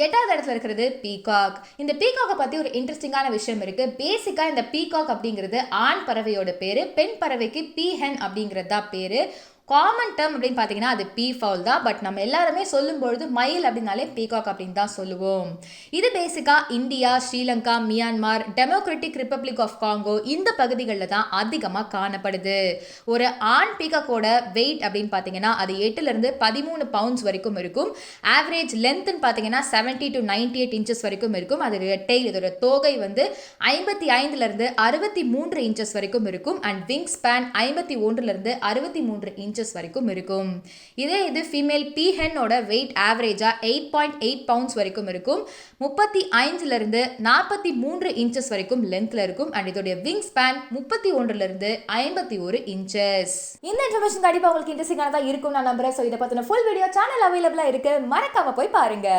எட்டாவது இடத்துல இருக்கிறது பீகாக். இந்த பீகாக்கை பற்றி ஒரு இன்ட்ரெஸ்டிங்கான விஷயம் இருக்குது. பேசிக்காக இந்த பீகாக் அப்படிங்கிறது ஆண் பறவையோட பேர், பெண் பறவைக்கு பீஹென் அப்படிங்கிறது தான் பேர். காமன் டேர்ம் அப்படின்னு பார்த்தீங்கன்னா அது பீ ஃபவுல் தான். பட் நம்ம எல்லாருமே சொல்லும்பொழுது மயில் அப்படின்னாலே பீகாக் அப்படின்னு தான் சொல்லுவோம். இது பேசிக்காக India, Sri Lanka, Myanmar, democratic republic of Congo இந்த பகுதிகளில் தான் அதிகமாக காணப்படுது. ஒரு ஆண் பீகாக்கோட வெயிட் அப்படின்னு பார்த்தீங்கன்னா அது 8லேருந்து 13 பவுண்ட்ஸ் வரைக்கும் இருக்கும். ஆவரேஜ் லென்த்னு பார்த்தீங்கன்னா 70 to 98 இன்ச்சஸ் வரைக்கும் இருக்கும். அதோட டெய்ல், இதோட தோகை வந்து 55லேருந்து 63 இன்ச்சஸ் வரைக்கும் இருக்கும். அண்ட் விங் ஸ்பேன் 51லேருந்து 63 இன்ச்சஸ் வரைக்கும் இருக்கும். இதே இது ஃபீமேல் பீஹென்னோட வெயிட் ஆவரேஜா 8.8 பவுண்ட்ஸ் வரைக்கும் இருக்கும். 35லேருந்து 43 இன்ச்சஸ் வரைக்கும் லென்த்ல இருக்கும். அண்ட் இதோட விங் ஸ்பேன் 31லேருந்து 51 இன்ச்சஸ். இந்த இன்ஃபர்மேஷன் கண்டிப்பா உங்களுக்கு இன்ட்ரெஸ்டிங்கானதா இருக்கும் நான் நம்புறேன். ஸோ இதை பத்தின ஃபுல் வீடியோ சேனல் அவைலபிளா இருக்கு, மறக்காம போய் பாருங்க.